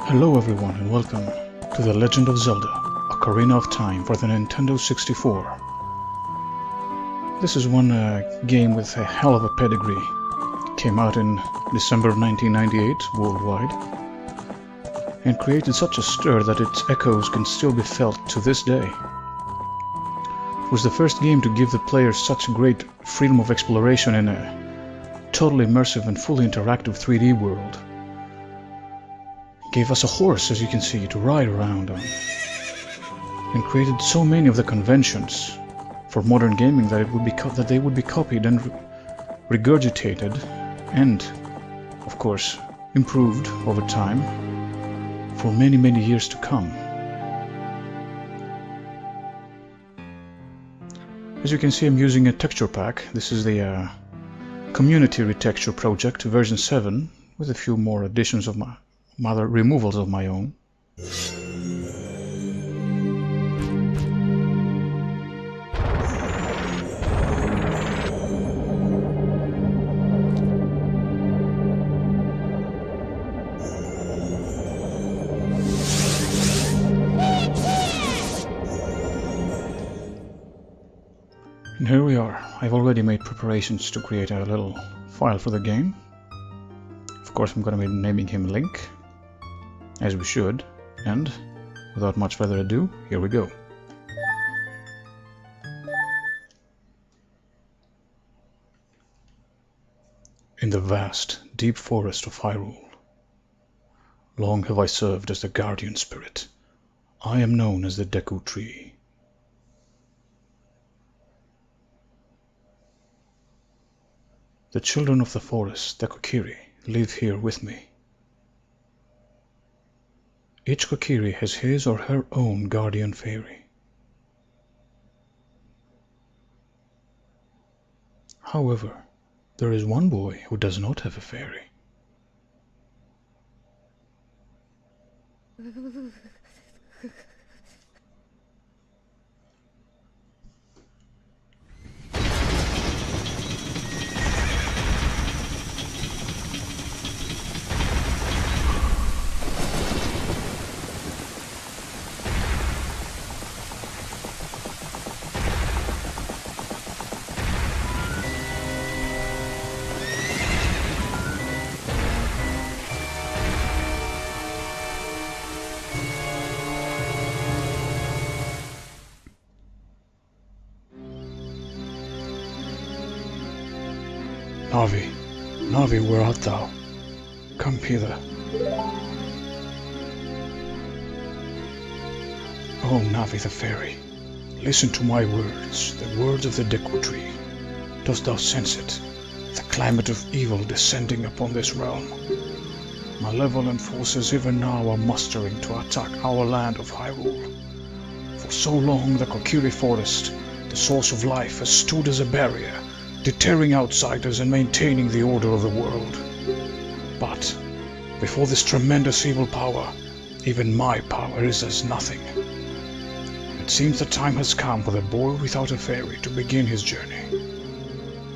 Hello everyone and welcome to The Legend of Zelda, Ocarina of Time for the Nintendo 64. This is one game with a hell of a pedigree. Came out in December of 1998 worldwide and created such a stir that its echoes can still be felt to this day. It was the first game to give the players such great freedom of exploration in a totally immersive and fully interactive 3D world. Gave us a horse, as you can see, to ride around on, and created so many of the conventions for modern gaming that they would be copied and regurgitated and, of course, improved over time for many years to come. As you can see, I'm using a texture pack. This is the Community Retexture Project version 7 with a few more additions of my other removals of my own. And here we are. I've already made preparations to create a little file for the game. Of course, I'm going to be naming him Link, as we should, and without much further ado, here we go. In the vast, deep forest of Hyrule, long have I served as the guardian spirit. I am known as the Deku Tree. The children of the forest, the Kokiri, live here with me. Each Kokiri has his or her own guardian fairy. However, there is one boy who does not have a fairy. Navi, Navi, where art thou? Come hither. Oh, Navi the fairy, listen to my words, the words of the Deku Tree. Dost thou sense it, the climate of evil descending upon this realm? Malevolent forces even now are mustering to attack our land of Hyrule. For so long the Kokiri Forest, the source of life, has stood as a barrier, deterring outsiders and maintaining the order of the world. But before this tremendous evil power, even my power is as nothing. It seems the time has come for the boy without a fairy to begin his journey.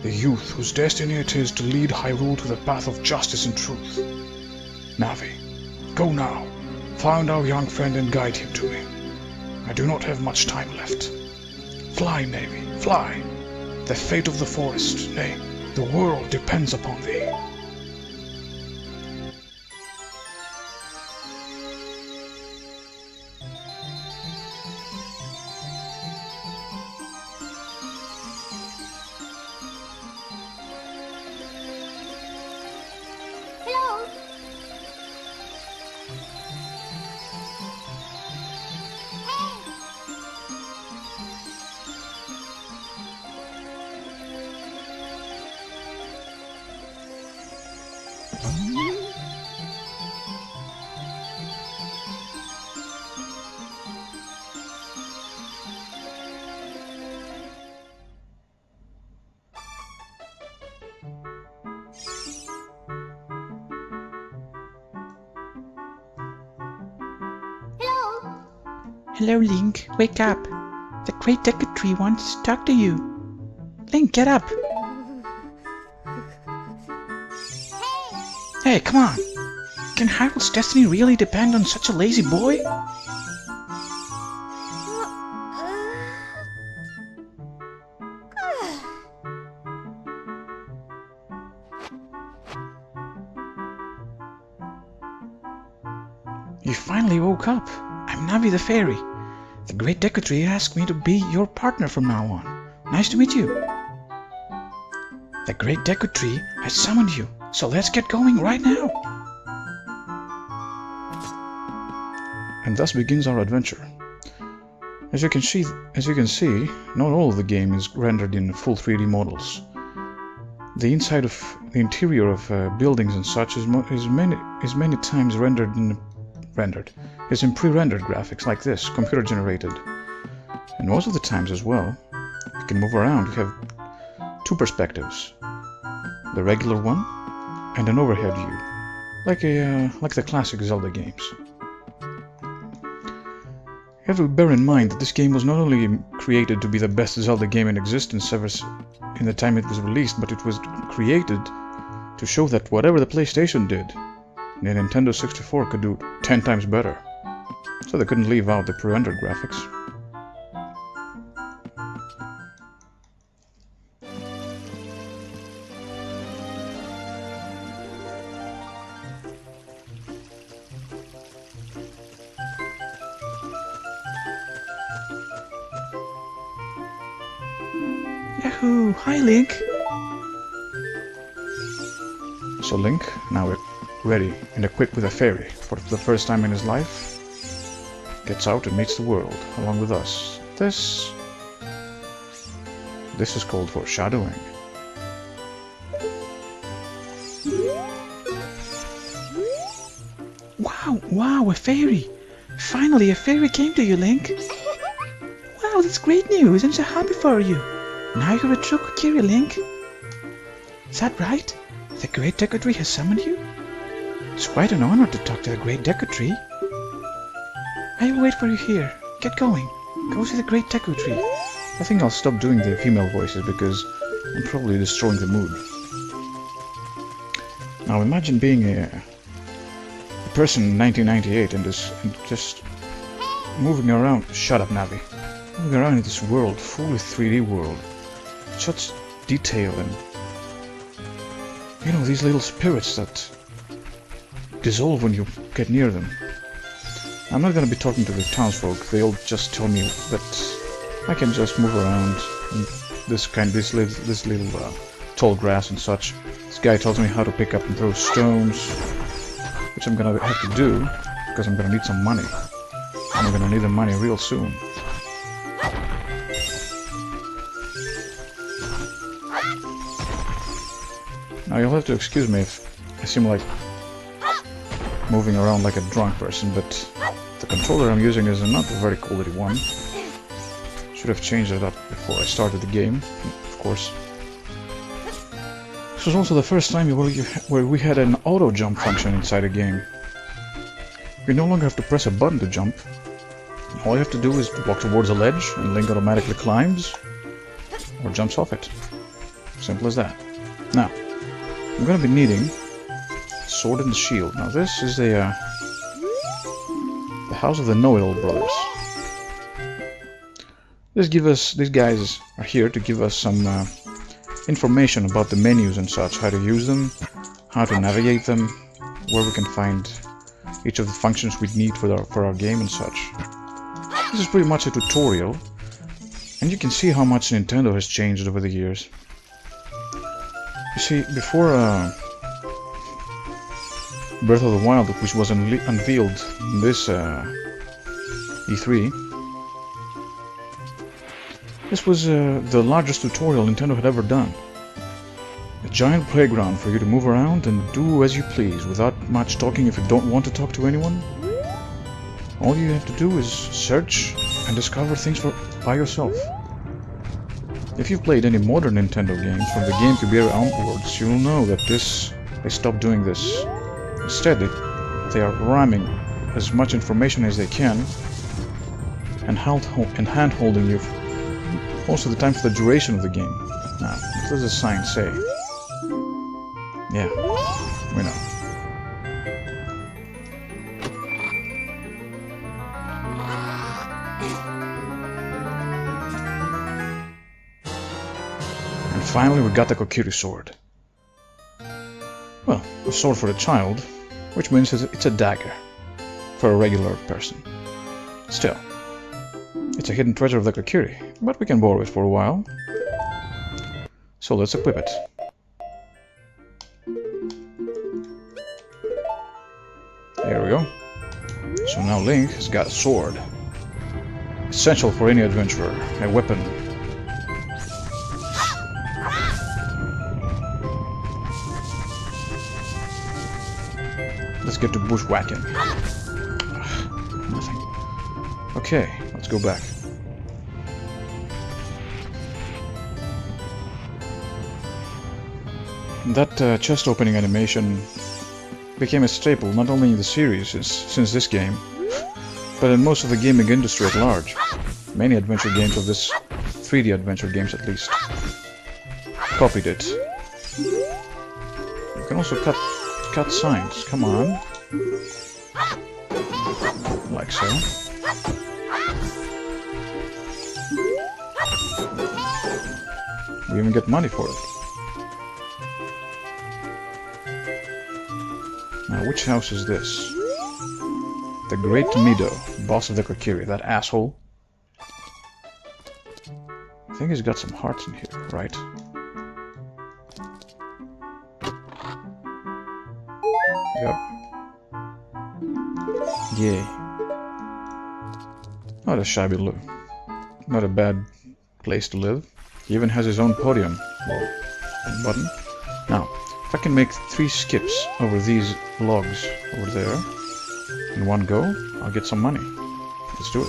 The youth whose destiny it is to lead Hyrule to the path of justice and truth. Navi, go now, find our young friend and guide him to me. I do not have much time left. Fly, Navi, fly! The fate of the forest, nay, the world depends upon thee. Hello. Hello, Link. Wake up. The great Deku Tree wants to talk to you. Link, get up. Hey, come on. Can Harold's destiny really depend on such a lazy boy? You finally woke up. I'm Navi the Fairy. The Great Deku asked me to be your partner from now on. Nice to meet you. The Great Deku has summoned you, so let's get going right now. And thus begins our adventure. As you can see, not all of the game is rendered in full 3D models. The interior of buildings and such is many times is in pre-rendered graphics like this, computer generated. And most of the times as well, you can move around. You have two perspectives, the regular one and an overhead view, like the classic Zelda games. You have to bear in mind that this game was not only created to be the best Zelda game in existence ever in the time it was released, but it was created to show that whatever the PlayStation did, the Nintendo 64 could do 10 times better. So they couldn't leave out the pre-rendered graphics. Yahoo! Hi, Link! So Link, now ready and equipped with a fairy for the first time in his life, gets out and meets the world along with us. This is called foreshadowing. Wow, a fairy! Finally, a fairy came to you, Link! Wow, that's great news! I'm so happy for you! Now you're a true Kokiri, Link! Is that right? The Great Deku has summoned you? It's quite an honor to talk to the Great Deku. I will wait for you here. Get going. Go to the Great Deku. I think I'll stop doing the female voices because I'm probably destroying the mood. Now imagine being a person in 1998 and just moving around. Shut up, Navi. Moving around in this world, fully 3D world. Such detail and, you know, these little spirits that dissolve when you get near them. I'm not gonna be talking to the townsfolk. They'll just tell me that I can just move around in this little tall grass and such. This guy tells me how to pick up and throw stones, which I'm gonna have to do because I'm gonna need some money. I'm gonna need the money real soon. Now you'll have to excuse me if I seem like moving around like a drunk person, but the controller I'm using is not a very quality one. Should have changed it up before I started the game, of course. This was also the first time where we had an auto jump function inside a game. You no longer have to press a button to jump. All you have to do is walk towards a ledge and Link automatically climbs or jumps off it. Simple as that. Now, I'm gonna be needing sword and the shield. Now this is the house of the Know-It-All Brothers. These guys are here to give us some information about the menus and such, how to use them, how to navigate them, where we can find each of the functions we need for our game and such. This is pretty much a tutorial, and you can see how much Nintendo has changed over the years. You see, before Breath of the Wild, which was unveiled in this E3, this was the largest tutorial Nintendo had ever done. A giant playground for you to move around and do as you please, without much talking if you don't want to talk to anyone. All you have to do is search and discover things by yourself. If you've played any modern Nintendo games from the GameCube era onwards, you'll know that they stopped doing this. Instead, they are ramming as much information as they can and hand-holding you most of the time for the duration of the game. Now, what does the sign say? Yeah, we know. Finally, we got the Kokiri sword. Well, a sword for a child, which means it's a dagger for a regular person. Still, it's a hidden treasure of the Kokiri, but we can borrow it for a while. So let's equip it. There we go. So now Link has got a sword. Essential for any adventurer, a weapon. Let's get to bushwhacking. Nothing. Okay, let's go back. That chest opening animation became a staple not only in the series since this game, but in most of the gaming industry at large. Many adventure games of this 3D adventure games at least copied it. You can also cut signs. Come on, like so. We even get money for it. Now, which house is this? The Great Mido, boss of the Kokiri, that asshole. I think he's got some hearts in here, right? Yep. Yay. Not a shabby look. Not a bad place to live. He even has his own podium. Button. Now, if I can make 3 skips over these logs over there in one go, I'll get some money. Let's do it.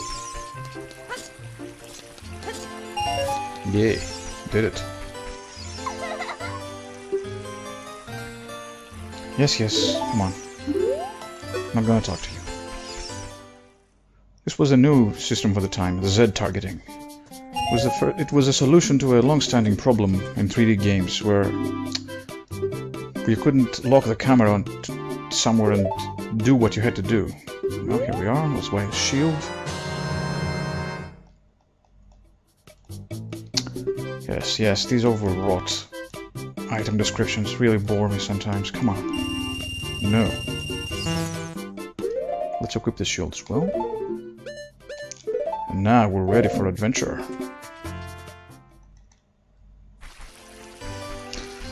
Yay, did it. Yes, come on. I'm not gonna talk to you. This was a new system for the time, the Z targeting. It was a solution to a long-standing problem in 3D games where you couldn't lock the camera on somewhere and do what you had to do. Well, here we are. Let's buy a shield. Yes, these overwrought item descriptions really bore me sometimes. Come on. No. Let's equip the shield as well. And now we're ready for adventure.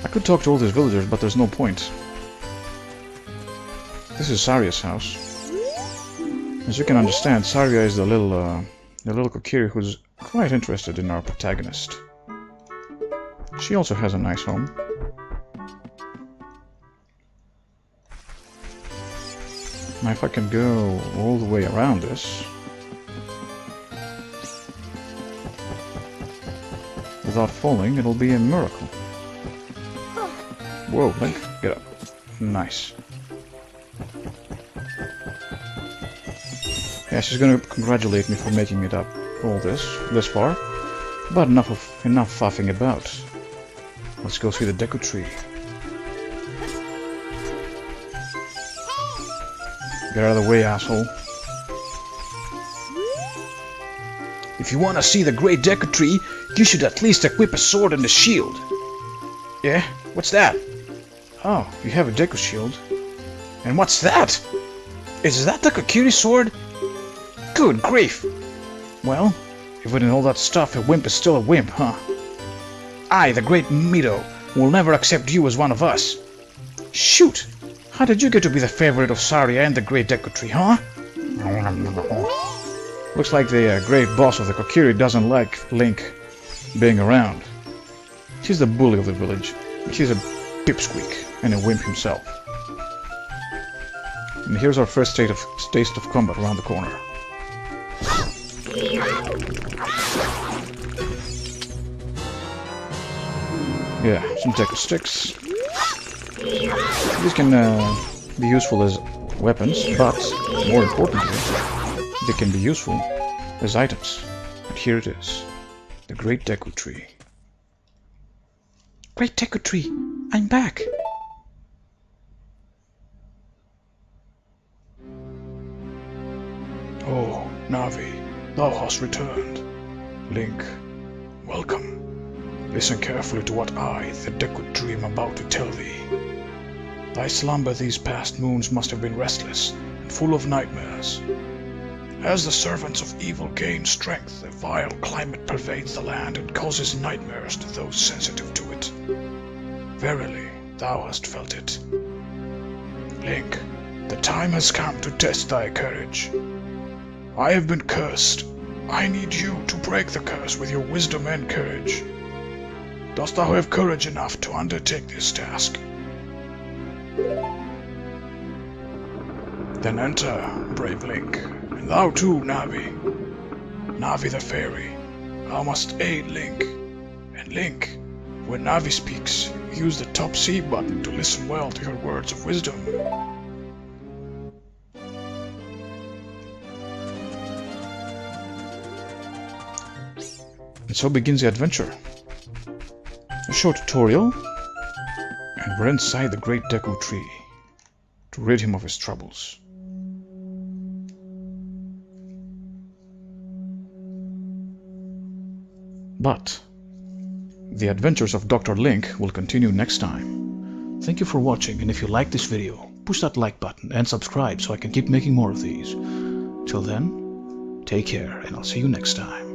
I could talk to all these villagers, but there's no point. This is Saria's house. As you can understand, Saria is the little Kokiri who's quite interested in our protagonist. She also has a nice home. Now if I can go all the way around this without falling, it'll be a miracle. Whoa, Link, get up. Nice. Yeah, she's gonna congratulate me for making it up all this far. But enough faffing about. Let's go see the Deku Tree. Get out of the way, asshole. If you want to see the Great Deku Tree, you should at least equip a sword and a shield. Yeah? What's that? Oh, you have a Deku shield. And what's that? Is that the Kokiri sword? Good grief! Well, even in all that stuff, a wimp is still a wimp, huh? I, the Great Mido, will never accept you as one of us. Shoot! How did you get to be the favorite of Saria and the Great Deku Tree, huh? Looks like the great boss of the Kokiri doesn't like Link being around. She's the bully of the village. She's a pipsqueak and a wimp himself. And here's our first taste of combat around the corner. Yeah, some Deku sticks. These can be useful as weapons, but more importantly, they can be useful as items. And here it is, the Great Deku Tree. Great Deku Tree, I'm back. Oh, Navi, thou hast returned. Link, welcome. Listen carefully to what I, the Deku Tree, am about to tell thee. Thy slumber these past moons must have been restless and full of nightmares. As the servants of evil gain strength, a vile climate pervades the land and causes nightmares to those sensitive to it. Verily, thou hast felt it. Link, the time has come to test thy courage. I have been cursed. I need you to break the curse with your wisdom and courage. Dost thou have courage enough to undertake this task? Then enter, brave Link, and thou too, Navi. Navi the fairy, thou must aid Link. And Link, when Navi speaks, use the top C button to listen well to her words of wisdom. And so begins the adventure. A short tutorial, and we're inside the great Deku Tree to rid him of his troubles. But the adventures of Dr. Link will continue next time. Thank you for watching, and if you like this video, push that like button and subscribe so I can keep making more of these. Till then, take care, and I'll see you next time.